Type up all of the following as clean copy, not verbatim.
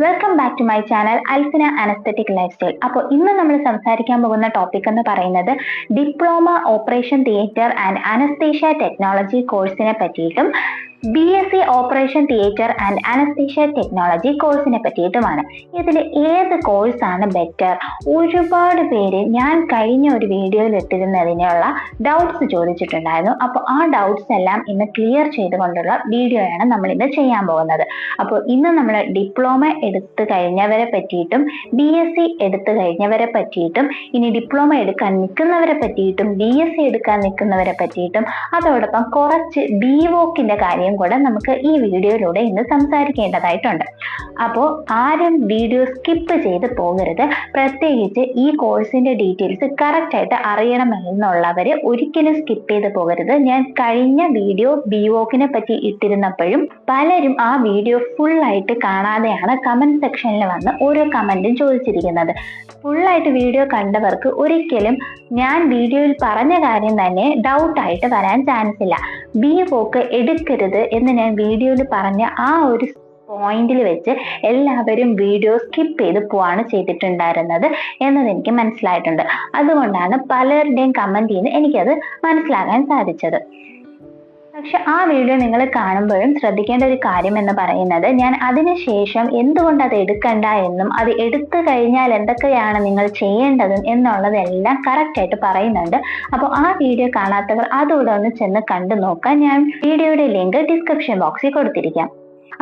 Welcome back to my channel Alfina anaesthetic lifestyle. അപ്പോൾ ഇന്ന് നമ്മൾ സംസാരിക്കാൻ പോകുന്ന ടോപ്പിക് എന്ന് പറയുന്നത് diploma operation theatre and anaesthesia technology കോഴ്സിനെ പറ്റിയിട്ടും BSc operation theatre and anaesthesia technology കോഴ്സിനെ പറ്റിയിട്ടുമാണ്. ഇതിൽ ഏത് കോഴ്സാണ് ബെറ്റർ? ഒരുപാട് പേര് ഞാൻ കഴിഞ്ഞ ഒരു വീഡിയോയിൽ ഇട്ടിരുന്നതിനുള്ള ഡൗട്ട്സ് ചോദിച്ചിട്ടുണ്ടായിരുന്നു. അപ്പോൾ ആ ഡൗട്ട്സ് എല്ലാം ഇന്ന് ക്ലിയർ ചെയ്തുകൊണ്ടുള്ള വീഡിയോയാണ് നമ്മൾ ഇന്ന് ചെയ്യാൻ പോകുന്നത്. അപ്പോൾ ഇന്ന് നമ്മൾ ഡിപ്ലോമ എടുത്തു കഴിഞ്ഞവരെ പറ്റിയിട്ടും BSc എടുത്തു കഴിഞ്ഞവരെ പറ്റിയിട്ടും ഇനി ഡിപ്ലോമ എടുക്കാൻ നിൽക്കുന്നവരെ പറ്റിയിട്ടും BSc എടുക്കാൻ നിൽക്കുന്നവരെ പറ്റിയിട്ടും അതോടൊപ്പം കുറച്ച് BVOCന്റെ കാര്യം കൂടെ നമുക്ക് ഈ വീഡിയോയിലൂടെ ഇന്ന് സംസാരിക്കേണ്ടതായിട്ടുണ്ട്. അപ്പോൾ ആരും വീഡിയോ സ്കിപ്പ് ചെയ്ത് പോകരുത്. പ്രത്യേകിച്ച് ഈ കോഴ്സിന്റെ ഡീറ്റെയിൽസ് കറക്റ്റ് ആയിട്ട് അറിയണമെന്നുള്ളവർ ഒരിക്കലും സ്കിപ്പ് ചെയ്ത് പോകരുത്. ഞാൻ കഴിഞ്ഞ വീഡിയോ BVOCനെ പറ്റി ഇട്ടിരുന്നപ്പോഴും പലരും ആ വീഡിയോ ഫുൾ ആയിട്ട് കാണാതെയാണ് കമന്റ് സെക്ഷനിൽ വന്ന് ഓരോ കമന്റും ചോദിച്ചിരിക്കുന്നത്. ഫുള്ളായിട്ട് വീഡിയോ കണ്ടവർക്ക് ഒരിക്കലും ഞാൻ വീഡിയോയിൽ പറഞ്ഞ കാര്യം തന്നെ ഡൗട്ടായിട്ട് വരാൻ ചാൻസ് ഇല്ല. BVOC എടുക്കരുത് എന്ന് ഞാൻ വീഡിയോയിൽ പറഞ്ഞ ആ ഒരു പോയിന്റിൽ വെച്ച് എല്ലാവരും വീഡിയോ സ്കിപ്പ് ചെയ്ത് പോവാണ് ചെയ്തിട്ടുണ്ടായിരുന്നത് എന്നത് എനിക്ക് മനസ്സിലായിട്ടുണ്ട്. അതുകൊണ്ടാണ് പലരുടെയും കമന്റ് ചെയ്ത് എനിക്കത് മനസ്സിലാക്കാൻ സാധിച്ചത്. പക്ഷെ ആ വീഡിയോ നിങ്ങൾ കാണുമ്പോഴും ശ്രദ്ധിക്കേണ്ട ഒരു കാര്യം എന്ന് പറയുന്നത്, ഞാൻ അതിനുശേഷം എന്തുകൊണ്ട് അത് എടുക്കണ്ട എന്നും അത് എടുത്തു കഴിഞ്ഞാൽ എന്തൊക്കെയാണ് നിങ്ങൾ ചെയ്യേണ്ടതും എന്നുള്ളതെല്ലാം കറക്റ്റ് ആയിട്ട് പറയുന്നുണ്ട്. അപ്പോൾ ആ വീഡിയോ കാണാത്തവർ അതുകൂടെ ഒന്ന് ചെന്ന് കണ്ടു നോക്കാൻ ഞാൻ വീഡിയോയുടെ ലിങ്ക് ഡിസ്ക്രിപ്ഷൻ ബോക്സിൽ കൊടുത്തിരിക്കാം.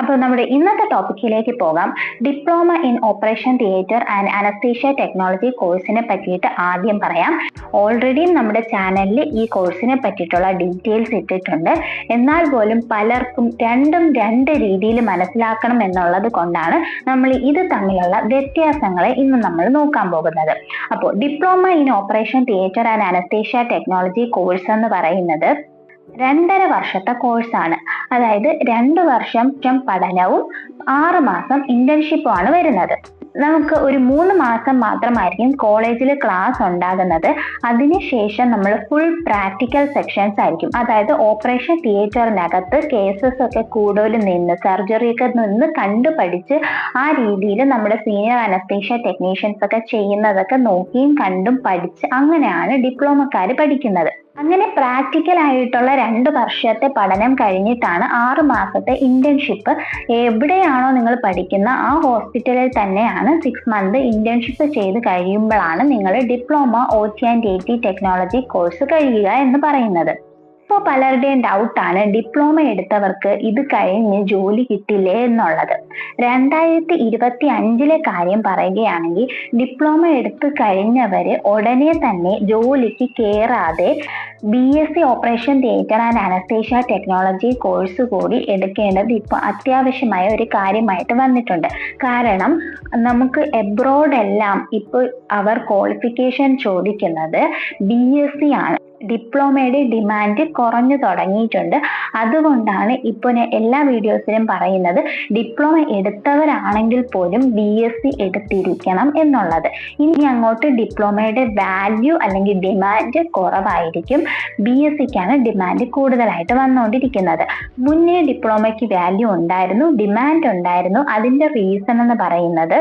അപ്പോൾ നമ്മുടെ ഇന്നത്തെ ടോപ്പിക്കിലേക്ക് പോകാം. Diploma in operation theatre and anaesthesia technology കോഴ്സിനെ പറ്റിയിട്ട് ആദ്യം പറയാം. ഓൾറെഡി നമ്മുടെ ചാനലിൽ ഈ കോഴ്സിനെ പറ്റിയിട്ടുള്ള ഡീറ്റെയിൽസ് ഇട്ടിട്ടുണ്ട്. എന്നാൽ പോലും പലർക്കും രണ്ടും രണ്ട് രീതിയിൽ മനസ്സിലാക്കണം എന്നുള്ളത് കൊണ്ടാണ് നമ്മൾ ഇത് തമ്മിലുള്ള വ്യത്യാസങ്ങളെ ഇന്ന് നമ്മൾ നോക്കാൻ പോകുന്നത്. അപ്പോൾ diploma in operation theatre and anaesthesia technology course എന്ന് പറയുന്നത് 2.5 വർഷത്തെ കോഴ്സാണ്. അതായത് 2 വർഷം പഠനവും 6 മാസം ഇന്റേൺഷിപ്പുമാണ് വരുന്നത്. നമുക്ക് ഒരു 3 മാസം മാത്രമായിരിക്കും കോളേജിൽ ക്ലാസ് ഉണ്ടാകുന്നത്. അതിനുശേഷം നമ്മൾ ഫുൾ പ്രാക്ടിക്കൽ സെക്ഷൻസ് ആയിരിക്കും. അതായത് ഓപ്പറേഷൻ തിയേറ്ററിനകത്ത് കേസസ് ഒക്കെ കൂടുതൽ നിന്ന് സർജറിയൊക്കെ നിന്ന് കണ്ടു പഠിച്ച് ആ രീതിയിൽ നമ്മുടെ സീനിയർ അനസ്തേഷ്യ ടെക്നീഷ്യൻസ് ഒക്കെ ചെയ്യുന്നതൊക്കെ നോക്കിയും കണ്ടും പഠിച്ച് അങ്ങനെയാണ് ഡിപ്ലോമക്കാർ പഠിക്കുന്നത്. അങ്ങനെ പ്രാക്ടിക്കൽ ആയിട്ടുള്ള 2 വർഷത്തെ പഠനം കഴിഞ്ഞിട്ടാണ് 6 മാസത്തെ ഇന്റേൺഷിപ്പ്. എവിടെയാണോ നിങ്ങൾ പഠിക്കുന്ന ആ ഹോസ്പിറ്റലിൽ തന്നെയാണ് 6 മന്ത് ഇന്റേൺഷിപ്പ് ചെയ്ത് കഴിയുമ്പോഴാണ് നിങ്ങൾ diploma OT and AT technology course കഴിയുക എന്ന് പറയുന്നത്. ഇപ്പോൾ പലരുടെയും ഡൗട്ടാണ് ഡിപ്ലോമ എടുത്തവർക്ക് ഇത് കഴിഞ്ഞ് ജോലി കിട്ടില്ലേ എന്നുള്ളത്. 2025 കാര്യം പറയുകയാണെങ്കിൽ ഡിപ്ലോമ എടുത്തു കഴിഞ്ഞവര് ഉടനെ തന്നെ ജോലിക്ക് കയറാതെ BSc operation theatre and anaesthesia technology course കൂടി എടുക്കേണ്ടത് ഇപ്പോൾ അത്യാവശ്യമായ ഒരു കാര്യമായിട്ട് വന്നിട്ടുണ്ട്. കാരണം നമുക്ക് എബ്രോഡ് എല്ലാം ഇപ്പോൾ അവർ ക്വാളിഫിക്കേഷൻ ചോദിക്കുന്നത് BSc ആണ്. ഡിപ്ലോമയുടെ ഡിമാൻഡ് കുറഞ്ഞു തുടങ്ങിയിട്ടുണ്ട്. അതുകൊണ്ടാണ് ഇപ്പോൾ ഞാൻ എല്ലാ വീഡിയോസിലും പറയുന്നത് ഡിപ്ലോമ എടുത്തവരാണെങ്കിൽ പോലും BSc എടുത്തിരിക്കണം എന്നുള്ളത്. ഇനി അങ്ങോട്ട് ഡിപ്ലോമയുടെ വാല്യൂ അല്ലെങ്കിൽ ഡിമാൻഡ് കുറവായിരിക്കും. BScക്കാണ് ഡിമാൻഡ് കൂടുതലായിട്ട് വന്നുകൊണ്ടിരിക്കുന്നത്. മുന്നേ ഡിപ്ലോമയ്ക്ക് വാല്യൂ ഉണ്ടായിരുന്നു, ഡിമാൻഡ് ഉണ്ടായിരുന്നു. അതിന്റെ റീസൺ എന്ന് പറയുന്നത്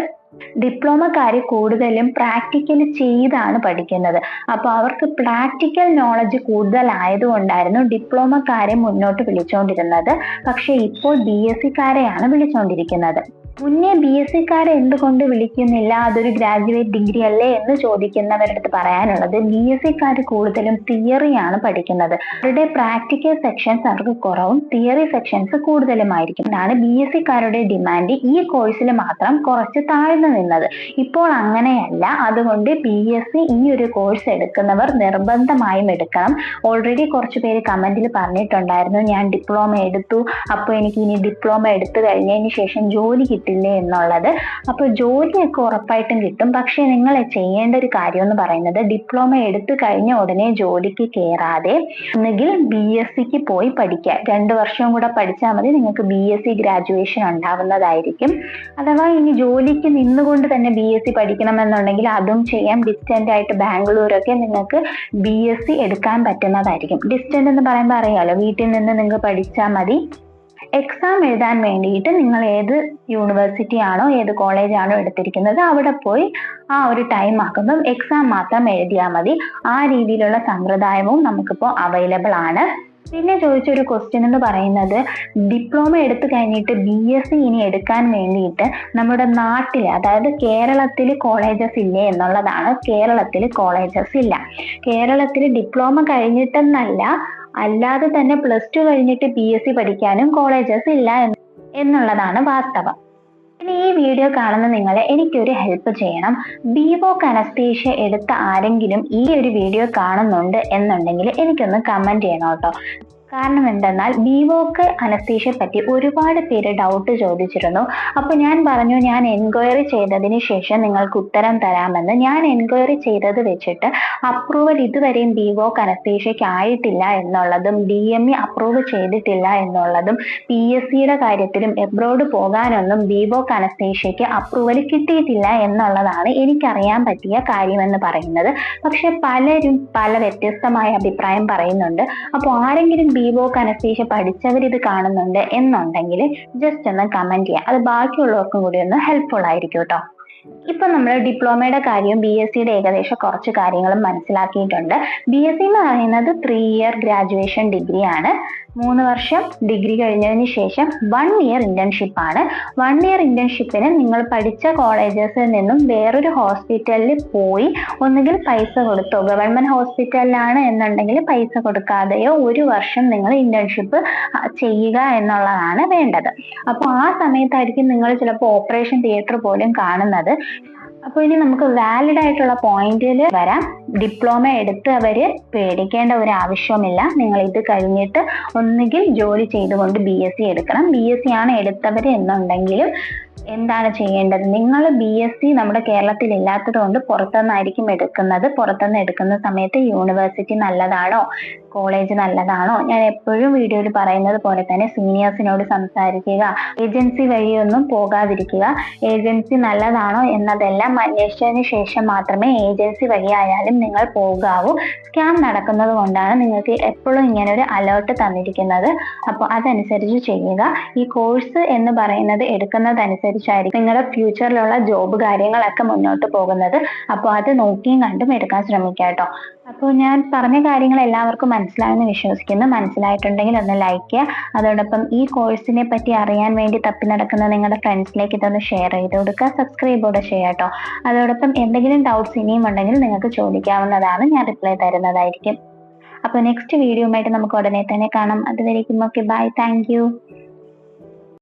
ഡിപ്ലോമക്കാര് കൂടുതലും പ്രാക്ടിക്കൽ ചെയ്താണ് പഠിക്കുന്നത്. അപ്പോൾ അവർക്ക് പ്രാക്ടിക്കൽ നോളജ് കൂടുതലായതുകൊണ്ടായിരുന്നു ഡിപ്ലോമക്കാരെ മുന്നോട്ട് വിളിച്ചുകൊണ്ടിരുന്നത്. പക്ഷെ ഇപ്പോൾ BScക്കാരെയാണ് വിളിച്ചുകൊണ്ടിരിക്കുന്നത്. മുന്നേ BScക്കാരെ എന്തുകൊണ്ട് വിളിക്കുന്നില്ല, അതൊരു ഗ്രാജുവേറ്റ് ഡിഗ്രി അല്ലേ എന്ന് ചോദിക്കുന്നവരുടെ അടുത്ത് പറയാനുള്ളത്, BScക്കാർ കൂടുതലും തിയറിയാണ് പഠിക്കുന്നത്. അവരുടെ പ്രാക്ടിക്കൽ സെക്ഷൻസ് അവർക്ക് കുറവും തിയറി സെക്ഷൻസ് കൂടുതലുമായിരിക്കും. അതാണ് BScക്കാരുടെ ഡിമാൻഡ് ഈ കോഴ്സിൽ മാത്രം കുറച്ച് താഴ്ന്നു നിന്നത്. ഇപ്പോൾ അങ്ങനെയല്ല. അതുകൊണ്ട് BSc ഈ ഒരു കോഴ്സ് എടുക്കുന്നവർ നിർബന്ധമായും എടുക്കണം. ഓൾറെഡി കുറച്ച് പേര് കമന്റിൽ പറഞ്ഞിട്ടുണ്ടായിരുന്നു, ഞാൻ ഡിപ്ലോമ എടുത്തു, അപ്പോൾ എനിക്ക് ഇനി ഡിപ്ലോമ എടുത്തു കഴിഞ്ഞതിന് ശേഷം ജോലി കിട്ടില്ലേ എന്നുള്ളത്. അപ്പോൾ ജോലിയൊക്കെ ഉറപ്പായിട്ടും കിട്ടും. പക്ഷെ നിങ്ങൾ ചെയ്യേണ്ട ഒരു കാര്യം എന്ന് പറയുന്നത്, ഡിപ്ലോമ എടുത്തു കഴിഞ്ഞ ഉടനെ ജോലിക്ക് കയറാതെ ഒന്നുകിൽ BScക്ക് പോയി പഠിക്കുക. 2 വർഷം കൂടെ പഠിച്ചാൽ മതി, നിങ്ങൾക്ക് BSc ഗ്രാജുവേഷൻ ഉണ്ടാവുന്നതായിരിക്കും. അഥവാ ഇനി ജോലിക്ക് നിന്നുകൊണ്ട് തന്നെ BSc പഠിക്കണമെന്നുണ്ടെങ്കിൽ അതും ചെയ്യാം. ഡിസ്റ്റന്റ് ആയിട്ട് ബാംഗ്ലൂരൊക്കെ നിങ്ങൾക്ക് BSc എടുക്കാൻ പറ്റുന്നതായിരിക്കും. ഡിസ്റ്റന്റ് എന്ന് പറയുമ്പോൾ അറിയാലോ, വീട്ടിൽ നിന്ന് നിങ്ങൾക്ക് പഠിച്ചാൽ മതി. എക്സാം എഴുതാൻ വേണ്ടിയിട്ട് നിങ്ങൾ ഏത് യൂണിവേഴ്സിറ്റി ആണോ ഏത് കോളേജ് ആണോ എടുത്തിരിക്കുന്നത് അവിടെ പോയി ആ ഒരു ടൈം ആക്കുമ്പം എക്സാം മാത്രം എഴുതിയാൽ മതി. ആ രീതിയിലുള്ള സമ്പ്രദായവും നമുക്കിപ്പോൾ അവൈലബിൾ ആണ്. പിന്നെ ചോദിച്ചൊരു ക്വസ്റ്റ്യൻ എന്ന് പറയുന്നത്, ഡിപ്ലോമ എടുത്തു കഴിഞ്ഞിട്ട് BSc ഇനി എടുക്കാൻ വേണ്ടിയിട്ട് നമ്മുടെ നാട്ടിൽ, അതായത് കേരളത്തിൽ കോളേജസ് ഇല്ലേ എന്നുള്ളതാണ്. കേരളത്തിൽ കോളേജസ് ഇല്ല. കേരളത്തിൽ ഡിപ്ലോമ കഴിഞ്ഞിട്ടെന്നല്ല, അല്ലാതെ തന്നെ +2 കഴിഞ്ഞിട്ട് BSc പഠിക്കാനും കോളേജസ് ഇല്ല എന്നുള്ളതാണ് വാസ്തവം. ഇനി ഈ വീഡിയോ കാണുന്ന നിങ്ങൾ എനിക്കൊരു ഹെൽപ്പ് ചെയ്യണം. ബിവോക് അനസ്തേഷ്യ എടുത്ത ആരെങ്കിലും ഈ ഒരു വീഡിയോ കാണുന്നുണ്ട് എന്നുണ്ടെങ്കിൽ എനിക്കൊന്ന് കമന്റ് ചെയ്യണം കേട്ടോ. കാരണം എന്തെന്നാൽ ബിവോക് അനസ്തേഷ്യയെ പറ്റി ഒരുപാട് പേര് ഡൗട്ട് ചോദിച്ചിരുന്നു. അപ്പൊ ഞാൻ പറഞ്ഞു, ഞാൻ എൻക്വയറി ചെയ്തതിന് ശേഷം നിങ്ങൾക്ക് ഉത്തരം തരാമെന്ന്. ഞാൻ എൻക്വയറി ചെയ്തത് വെച്ചിട്ട് അപ്രൂവൽ ഇതുവരെയും ബിവോക് അനസ്തേഷ്യയ്ക്ക് ആയിട്ടില്ല എന്നുള്ളതും DME അപ്രൂവ് ചെയ്തിട്ടില്ല എന്നുള്ളതും PSCയുടെ കാര്യത്തിലും എബ്രോഡ് പോകാനൊന്നും ബിവോക് അനസ്തേഷ്യയ്ക്ക് അപ്രൂവൽ കിട്ടിയിട്ടില്ല എന്നുള്ളതാണ് എനിക്കറിയാൻ പറ്റിയ കാര്യമെന്ന് പറയുന്നത്. പക്ഷെ പലരും പല വ്യത്യസ്തമായ അഭിപ്രായം പറയുന്നുണ്ട്. അപ്പോൾ ആരെങ്കിലും ബിവോക് അനസ്തേഷ്യ പഠിച്ചവർ ഇത് കാണുന്നുണ്ട് എന്നുണ്ടെങ്കിൽ ജസ്റ്റ് ഒന്ന് കമന്റ് ചെയ്യാം. അത് ബാക്കിയുള്ളവർക്കും കൂടി ഒന്ന് ഹെൽപ്ഫുൾ ആയിരിക്കും കേട്ടോ. ഇപ്പൊ നമ്മൾ ഡിപ്ലോമയുടെ കാര്യവും BScയുടെ ഏകദേശം കുറച്ച് കാര്യങ്ങളും മനസ്സിലാക്കിയിട്ടുണ്ട്. BSc എന്ന് പറയുന്നത് 3 ഇയർ ഗ്രാജുവേഷൻ ഡിഗ്രി ആണ്. 3 വർഷം ഡിഗ്രി കഴിഞ്ഞതിന് ശേഷം 1 ഇയർ ഇന്റേൺഷിപ്പ് ആണ്. 1 ഇയർ ഇന്റേൺഷിപ്പിന് നിങ്ങൾ പഠിച്ച കോളേജസിൽ നിന്നും വേറൊരു ഹോസ്പിറ്റലിൽ പോയി ഒന്നുകിൽ പൈസ കൊടുത്തോ, ഗവൺമെന്റ് ഹോസ്പിറ്റലിലാണ് എന്നുണ്ടെങ്കിൽ പൈസ കൊടുക്കാതെയോ 1 വർഷം നിങ്ങൾ ഇന്റേൺഷിപ്പ് ചെയ്യുക എന്നുള്ളതാണ് വേണ്ടത്. അപ്പോൾ ആ സമയത്തായിരിക്കും നിങ്ങൾ ചിലപ്പോൾ ഓപ്പറേഷൻ തിയേറ്റർ പോലും കാണുന്നത്. അപ്പോൾ ഇനി നമുക്ക് വാലിഡ് ആയിട്ടുള്ള പോയിന്റിൽ വരാം. ഡിപ്ലോമ എടുത്തവര് പേടിക്കേണ്ട ഒരു ആവശ്യമില്ല. നിങ്ങൾ ഇത് കഴിഞ്ഞിട്ട് ഒന്നുകിൽ ജോലി ചെയ്തുകൊണ്ട് BSc എടുക്കണം. BSc ആണ് എടുത്തവര് എന്നുണ്ടെങ്കിലും എന്താണ് ചെയ്യേണ്ടത്? നിങ്ങൾ BSc നമ്മുടെ കേരളത്തിൽ ഇല്ലാത്തത് കൊണ്ട് പുറത്തുനിന്നായിരിക്കും എടുക്കുന്നത്. പുറത്തുനിന്ന് എടുക്കുന്ന സമയത്ത് യൂണിവേഴ്സിറ്റി നല്ലതാണോ, കോളേജ് നല്ലതാണോ, ഞാൻ എപ്പോഴും വീഡിയോയിൽ പറയുന്നത് പോലെ തന്നെ സീനിയേഴ്സിനോട് സംസാരിക്കുക. ഏജൻസി വഴിയൊന്നും പോകാതിരിക്കുക. ഏജൻസി നല്ലതാണോ എന്നതെല്ലാം അന്വേഷിച്ചതിന് ശേഷം മാത്രമേ ഏജൻസി വഴിയായാലും നിങ്ങൾ പോകാവൂ. സ്കാം നടക്കുന്നത് കൊണ്ടാണ് നിങ്ങൾക്ക് എപ്പോഴും ഇങ്ങനെ ഒരു അലേർട്ട് തന്നിരിക്കുന്നത്. അപ്പോൾ അതനുസരിച്ച് ചെയ്യുക. ഈ കോഴ്സ് എന്ന് പറയുന്നത് എടുക്കുന്നതനുസരിച്ചായിരിക്കും നിങ്ങളുടെ ഫ്യൂച്ചറിലുള്ള ജോബ് കാര്യങ്ങളൊക്കെ മുന്നോട്ട് പോകുന്നത്. അപ്പോൾ അത് നോക്കിയും കണ്ടും എടുക്കാൻ ശ്രമിക്കുക കേട്ടോ. അപ്പോൾ ഞാൻ പറഞ്ഞ കാര്യങ്ങൾ എല്ലാവർക്കും മനസ്സിലായെന്ന് വിശ്വസിക്കുന്നു. മനസ്സിലായിട്ടുണ്ടെങ്കിൽ ഒന്ന് ലൈക്ക് ചെയ്യുക. അതോടൊപ്പം ഈ കോഴ്സിനെ പറ്റി അറിയാൻ വേണ്ടി തപ്പി നടക്കുന്ന നിങ്ങളുടെ ഫ്രണ്ട്സിലേക്ക് ഇതൊന്ന് ഷെയർ ചെയ്ത് കൊടുക്കുക. സബ്സ്ക്രൈബ് കൂടെ ചെയ്യുക കേട്ടോ. അതോടൊപ്പം എന്തെങ്കിലും ഡൗട്ട്സ് ഇനിയും ഉണ്ടെങ്കിൽ നിങ്ങൾക്ക് ചോദിക്കാവുന്നതാണ്. ഞാൻ റിപ്ലൈ തരുന്നതായിരിക്കും. അപ്പോൾ നെക്സ്റ്റ് വീഡിയോയുമായിട്ട് നമുക്ക് ഉടനെ തന്നെ കാണാം. അതുവരേക്കും ഓക്കെ, ബൈ, താങ്ക് യു.